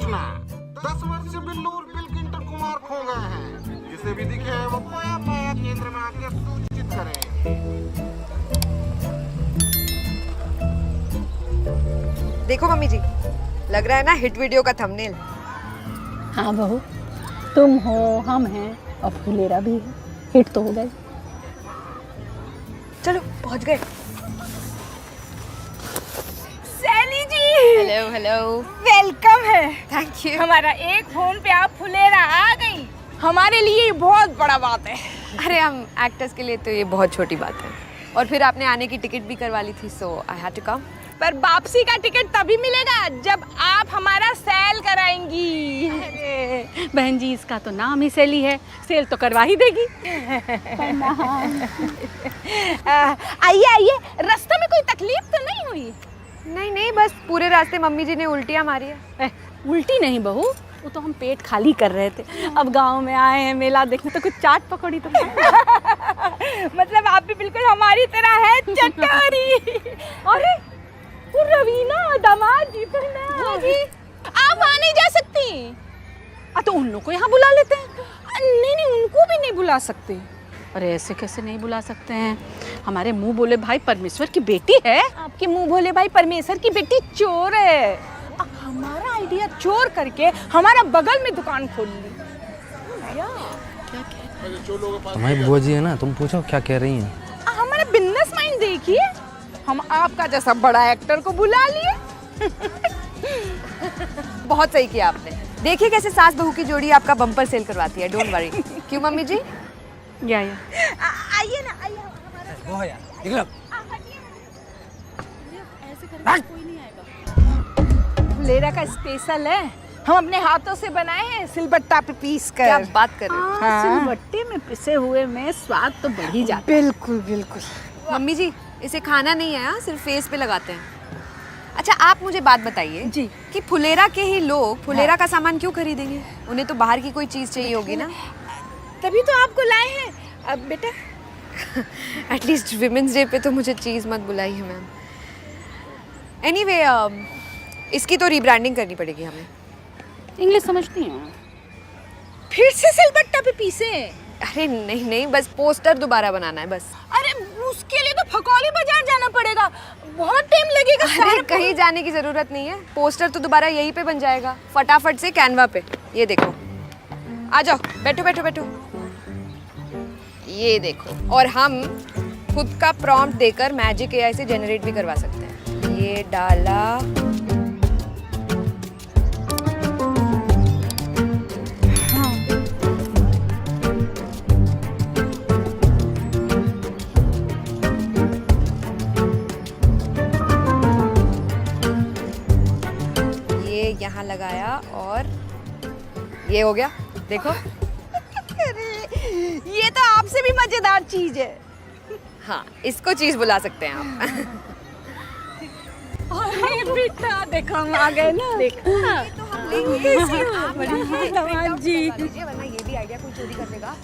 सूचना 10 वर्षीय बिल्लू उर्फिल किंटर कुमार खो गए हैं। जिसे भी दिखे वो खोया पाया केंद्र में आके सूचित करें। देखो मम्मी जी, लग रहा है ना हिट वीडियो का थंबनेल। हाँ बहू, तुम हो, हम हैं और फुलेरा भी है, हिट तो हो गए। चलो पहुंच गए। सैली जी, हेलो हेलो, वेलकम है। Thank you. हमारा एक फोन पे आप फुलेरा आ गई, हमारे लिए ये बहुत बड़ा बात है। अरे हम एक्टर्स के लिए तो ये बहुत छोटी बात है। और फिर आपने आने की टिकट भी करवा ली थी, सो आई हैड टू कम। पर वापसी का टिकट तभी मिलेगा जब आप हमारा सेल कराएंगी। अरे बहन जी, इसका तो नाम ही सेली है, सेल तो करवा ही देगी। आइए आइए, रास्ते में कोई तकलीफ तो नहीं हुई? नहीं नहीं, बस पूरे रास्ते मम्मी जी ने उल्टियाँ मारी है। उल्टी नहीं बहू, वो तो हम पेट खाली कर रहे थे। अब गांव में आए हैं मेला देखने, तो कुछ चाट पकौड़ी तो मतलब आप भी बिल्कुल हमारी तरह है चटोरी। अरे वो रवीना दामाद जी तो ना जी, आप वहाँ नहीं जा सकती। तो उन लोग को यहाँ बुला लेते हैं। नहीं नहीं, उनको भी नहीं बुला सकते। अरे ऐसे कैसे नहीं बुला सकते हैं? हमारे मुंह बोले भाई परमेश्वर की बेटी है। आपके मुंह भोले भाई परमेश्वर की बेटी चोर है। हमारा आइडिया चोर करके हमारा बगल में दुकान खोल ली। तुम्हारी बुआ जी है ना, तुम पूछो क्या कह रही हैं। हमारा बिजनेस माइंड देखिए, हम आपका जैसा बड़ा एक्टर को बुला लिए। बहुत सही किया आपने। देखिए कैसे सास बहू की जोड़ी आपका बम्पर सेल करवाती है। Don't worry. क्यों मम्मी जी? या आइए ना, आइए। वो यार निकलो। फुलेरा का स्पेशल है, हम अपने हाथों से बनाए हैं सिलबट्टा पे पीस कर। क्या बात कर रहे हो? सिलबट्टे में पिसे हुए में स्वाद तो बढ़ ही जाता बिल्कुल बिल्कुल। मम्मी जी, इसे खाना नहीं है, हाँ, सिर्फ फेस पे लगाते हैं। अच्छा आप मुझे बात बताइए जी, कि फुलेरा के ही लोग फुलेरा का सामान क्यों खरीदेंगे? उन्हें तो बाहर की कोई चीज़ चाहिए होगी ना। तभी तो आपको लाए हैं। अब बेटा एटलीस्ट विमेंस डे पे तो मुझे चीज़ मत बुलाइए मैम। एनीवे, इसकी तो रीब्रांडिंग करनी पड़ेगी हमें। इंग्लिश समझती हैं? फिर से सिलबट्टा पे पीसे? अरे नहीं नहीं, बस पोस्टर दोबारा बनाना है बस। अरे उसके लिए तो फकौली बाजार जाना पड़ेगा, बहुत टाइम लगेगा। अरे कहीं जाने की जरूरत नहीं है, पोस्टर तो दोबारा यहीं पे बन जाएगा, फटाफट से कैनवा पे। ये देखो, आ जाओ, बैठो बैठो बैठो। ये देखो, और हम खुद का प्रॉम्प्ट देकर मैजिक एआई से जनरेट भी करवा सकते हैं। ये डाला, यहाँ लगाया और ये हो गया। देखो। अरे ये तो आपसे भी मजेदार चीज है। हाँ, इसको चीज बुला सकते हैं आप। अरे बेटा देखो हम आ गए ना। देखो तो हम लेंगे इसी। दामाद जी, वरना ये भी आइडिया कोई चोरी कर लेगा।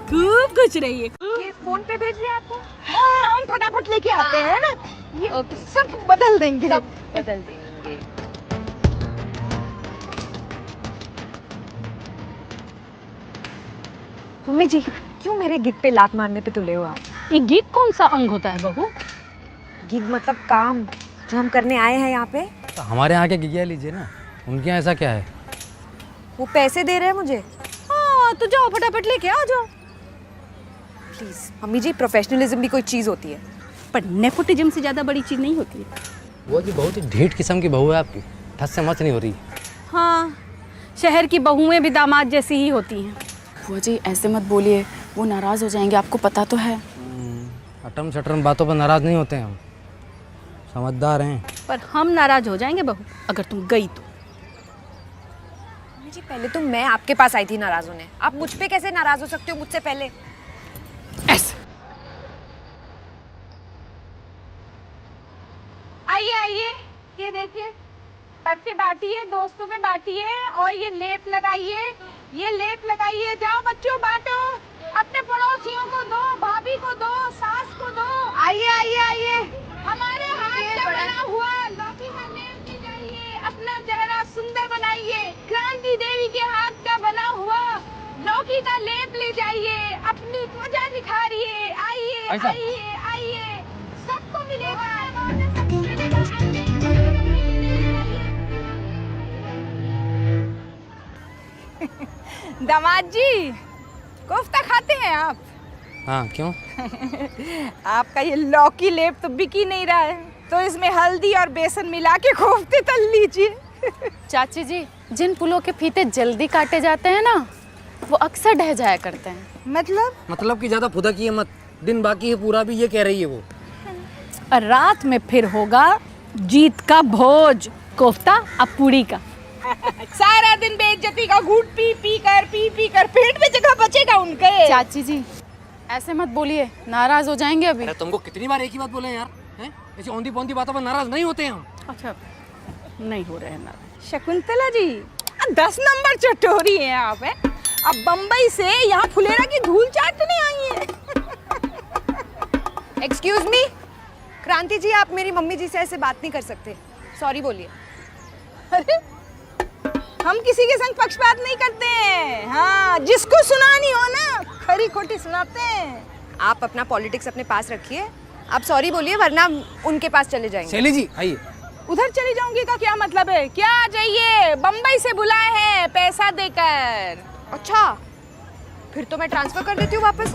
खूब कुछ रही है। ये फोन पे भेज दिया आपको? हम फटाफट लेके आते हैं ना, ये सब बदल देंगे। सब बदल देंगे। मम्मी जी, क्यों मेरे गिग पे लात मारने पे तुले हो आप? ये गिग कौन सा अंग होता है बहू? गिग मतलब काम जो हम करने आए हैं यहाँ पे। तो हमारे यहाँ के गिगिया लीजिए ना, उनके यहाँ ऐसा क्या है? वो पैसे दे रहे हैं मुझे। हाँ तो जाओ फटाफट लेके आ जाओ। प्लीज मम्मी जी, प्रोफेशनलिज्म भी कोई चीज़ होती है। पर नेपोटिज्म से ज़्यादा बड़ी चीज़ नहीं होती है। वो जी बहुत ही ढीठ किस्म की बहू है आपकी, ठस से मच नहीं हो रही। हाँ, शहर की बहुएं भी दामाद जैसी ही होती हैं। बुआ जी ऐसे मत बोलिए, वो नाराज़ हो जाएंगे, आपको पता तो है। अटम शटरम बातों पर नाराज़ नहीं होते हैं हम, समझदार हैं। पर हम नाराज हो जाएंगे बहू अगर तुम गई तो। मम्मी जी, पहले तो मैं आपके पास आई थी नाराज होने, आप मुझ पे कैसे नाराज हो सकते हो मुझसे पहले? ऐसे आइए आइए, ये देखिए, बच्चे बांटिए, दोस्तों में बांटिए, और ये लेप लगाइए, ये लेप लगाइए। जाओ बच्चों बांटो, अपने पड़ोसियों को दो, भाभी को दो, सास को दो। आइए आइए आइए, हमारे हाथ से बना हुआ लौकी का लेप भी चाहिए, अपना चेहरा सुंदर चाची का लेप ले जाइए, अपनी त्वचा निखारिए। आइए ऐसा? आइए आइए, सबको मिलेगा, सबको मिलेगा। दामाद जी, कोफ्ता खाते हैं आप? हाँ क्यों? आपका ये लौकी लेप तो बिक ही नहीं रहा है, तो इसमें हल्दी और बेसन मिला के कोफ्ते तल लीजिए। चाची जी, जिन फूलों के फीते जल्दी काटे जाते हैं ना, वो अक्सर ढह जाया करते हैं। मतलब कि ज़्यादा फुदकिए मत, दिन बाकी है पूरा भी, ये कह रही है वो। और रात में फिर होगा जीत का भोज, कोफ्ता और पूड़ी का। सारा दिन बेइज्जती का घूट पी पी कर पेट में जगह बचेगा उनके। चाची जी, ऐसे मत बोलिए, नाराज हो जाएंगे अभी। अरे तुमको कितनी बार एक ही बात बोले यार, हैं? ऐसी औंधी पौंधी बातों पर नाराज नहीं होते हैं हम। अच्छा, नहीं हो रहे हैं नाराज। शकुंतला जी, 10 नंबर चटोरी हैं आप, हैं? अब बम्बई से यहाँ फुलेरा की धूल चाटने आई हैं। एक्सक्यूज मी, क्रांति जी, आप मेरी मम्मी जी से ऐसे बात नहीं कर सकते, सॉरी बोलिए। अरे, हम किसी के संग पक्षपात नहीं करते हैं। हाँ, जिसको सुनानी हो ना, खरी खोटी सुनाते हैं। आप अपना पॉलिटिक्स अपने पास रखिए, आप सॉरी बोलिए वरना उनके पास चले जाएंगे। शैली जी आइए। उधर चली जाऊंगी का क्या मतलब है? क्या जाइए, बम्बई से बुलाए हैं पैसा देकर। अच्छा, फिर तो मैं ट्रांसफर कर देती हूँ वापस,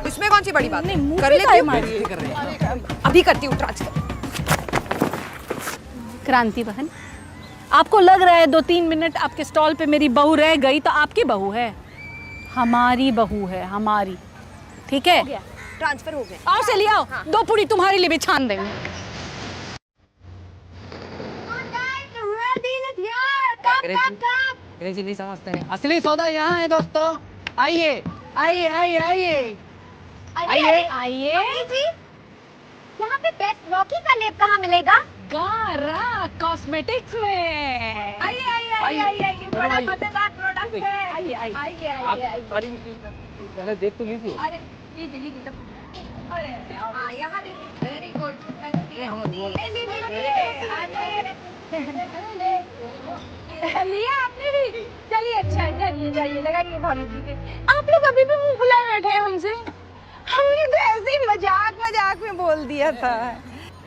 इसमें कौन सी बड़ी बात है? मुंह कर पे लेती हूँ, मारिए। कर रहे हैं। अभी करती हूँ ट्रांसफर। क्रांति बहन, आपको लग रहा है 2-3 मिनट आपके स्टॉल पे मेरी बहू रह गई तो आपकी बहू है? हमारी बहू है, हमारी। ठीक है, ट्रांसफर हो गया। आओ से ले आओ, 2 पूरी तुम्हारे लिए भी छान देंगे। अंग्रेजी नहीं समझते हैं, असली सौदा यहाँ है दोस्तों। आइए आइए आइए आइए आइए आइए जी, यहाँ पे बेस्ट लौकी का लेप कहाँ मिलेगा? गारा कॉस्मेटिक्स में। आइए आइए आइए आइए, बड़ा मजेदार प्रोडक्ट है। आइए आइए आइए आइए। पहले देख तो लीजिए। अरे लीजिए लीजिए, अरे हाँ, यहाँ देखिए, वेरी गुड। लिया आपने भी? चलिए अच्छा है, चलिए जाइए, लगाइए भाभी जी के। आप लोग अभी भी मुंह फुलाए बैठे हैं हमसे? हमने तो ऐसे ही मजाक में बोल दिया था।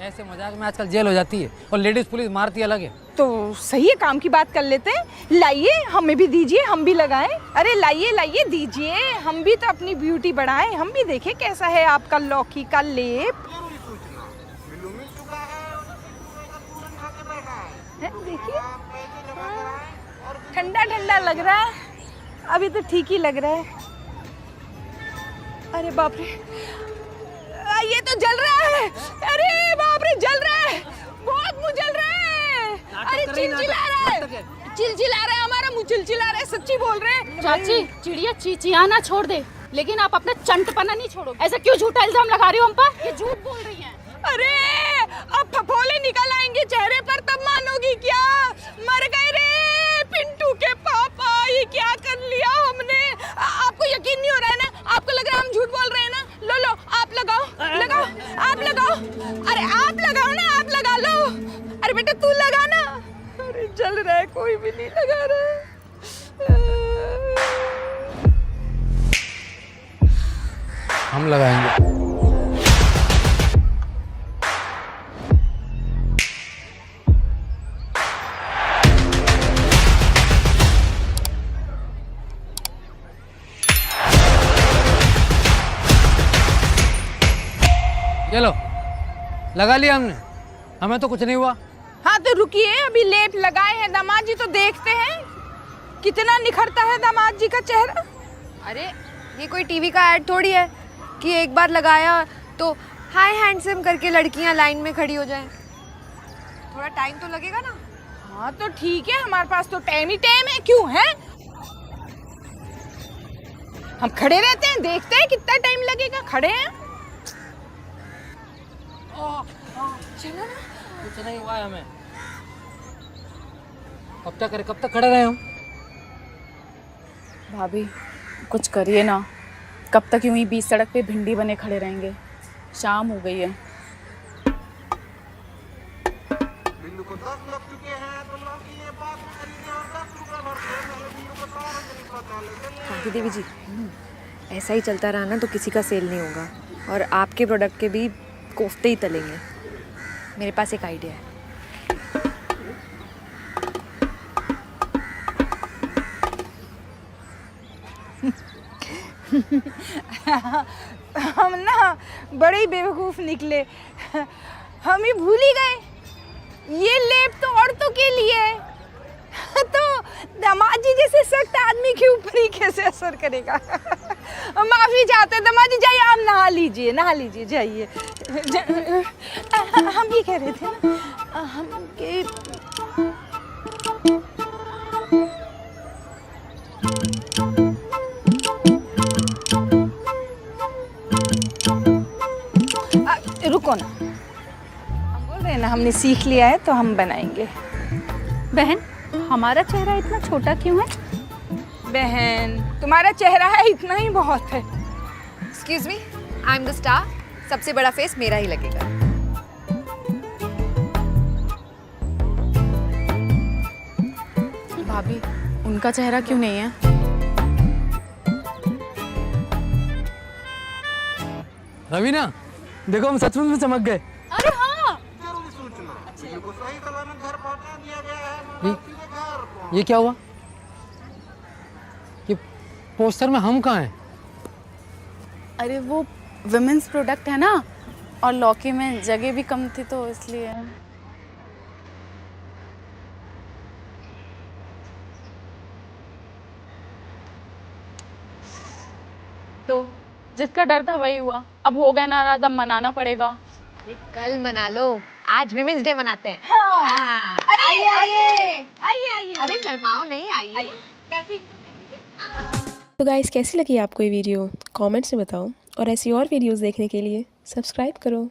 ऐसे मजाक में आजकल जेल हो जाती है और लेडीज पुलिस मारती अलग है। तो सही है, काम की बात कर लेते हैं। लाइए, हमें भी दीजिए, हम भी लगाएं। अरे लाइए लाइए, दीजिए, हम भी तो अपनी ब्यूटी बढ़ाएं, हम भी देखें कैसा है आपका लौकी का लेप। जरूरी सूचना, बिल्लू मिल चुका है और तुरंत खा के बैठा है। देखिए, आप पैसे लगा कर आए और ठंडा ठंडा लग रहा है, अभी तो ठीक ही लग रहा है। अरे बाप रे, ये तो जल रहा है। अरे बाप रे, जल रहा है, बहुत मुंह जल रहा है। अरे चिलचिला रहा है, चिलचिला रहा है, हमारा मुंह चिलचिला रहा है, सच्ची बोल रहे हैं। चाची, चिड़िया चिचियाना छोड़ दे, लेकिन आप अपना चंटपना नहीं छोड़ो। ऐसा क्यों झूठा इल्जाम लगा रही हो हम पर? ये झूठ बोल रही हैं। अरे अब फफोले निकल आएंगे चेहरे पर, तब मानोगी क्या? मर गए रे पिंटू के पापा, ये क्या कर लिया हमने? आपको यकीन नहीं हो रहा है ना? आपको लग रहा है हम झूठ बोल रहे हैं ना? लो लो, आप लगाओ लगाओ, आप लगाओ। अरे आप लगाओ ना, आप लगा लो। अरे बेटा तू लगा ना। अरे जल रहा है, कोई भी नहीं लगा रहा है। हम लगाएंगे। चलो, लगा लिया हमने, हमें तो कुछ नहीं हुआ। हाँ तो रुकिए, अभी लेप लगाए हैं दामाद जी, तो देखते हैं कितना निखरता है दामाद जी का चेहरा। अरे ये कोई टीवी का ऐड थोड़ी है कि एक बार लगाया तो हाय हैंडसम करके लड़कियां लाइन में खड़ी हो जाएं। थोड़ा टाइम तो लगेगा ना। हाँ तो ठीक है, हमारे पास तो टाइम ही टाइम है, क्यों है? हम खड़े रहते हैं, देखते हैं कितना टाइम लगेगा, खड़े हैं। चलो ना। कुछ नहीं हुआ है हमें। कब तक करे, कब तक खड़े रहे हम? भाभी, कुछ करिए ना, कब तक यूं ही बीच सड़क पे भिंडी बने खड़े रहेंगे? शाम हो गई है। बिल्लू को 10 लग चुके हैं तो लौकी ये बात खरीदे और 10 रुपए भरते हैं। पहले वीडियो को सारा तरीका चले। शांति देवी जी, ऐसा ही चलता रहा ना तो किसी का सेल नहीं होगा और आपके प्रोडक्ट के भी कोफ्ते ही तलेंगे। मेरे पास एक आइडिया है। हम ना बड़े ही बेवकूफ़ निकले। हम ही भूल ही गए ये लेप तो औरतों के लिए है। तो दामाद जी जैसे सख्त आदमी के ऊपर ही कैसे असर करेगा। माफ़ी चाहते हैं दामाद जी, जाइए आप नहा लीजिए जाइए। हम ये कह रहे थे ना हम के रुको ना, हम बोल रहे हैं ना हमने सीख लिया है तो हम बनाएंगे। बहन, हमारा चेहरा इतना छोटा क्यों है? बहन तुम्हारा चेहरा है इतना ही बहुत है। Excuse me, I am the star. सबसे बड़ा फेस मेरा ही लगेगा। भाभी, उनका चेहरा क्यों नहीं है? रवीना, देखो हम सचमुच में चमक गए। अरे हाँ, जरूरी सूचना, वीडियो को सही सलामत घर पहुंचा दिया गया है। सीधे घर पहुंच। ये क्या हुआ? ये पोस्टर में हम कहाँ हैं? अरे वो विमेंस प्रोडक्ट है ना, और लौकी में जगह भी कम थी तो इसलिए। तो जिसका डर था वही हुआ। अब हो गया नाराज, अब मनाना पड़ेगा। कल मना लो, आज विमेंस डे मनाते हैं। अरे शर्माओ नहीं, आइए। तो गाइस, कैसी लगी आपको ये वीडियो? कमेंट्स में बताओ और ऐसी और वीडियोस देखने के लिए सब्सक्राइब करो।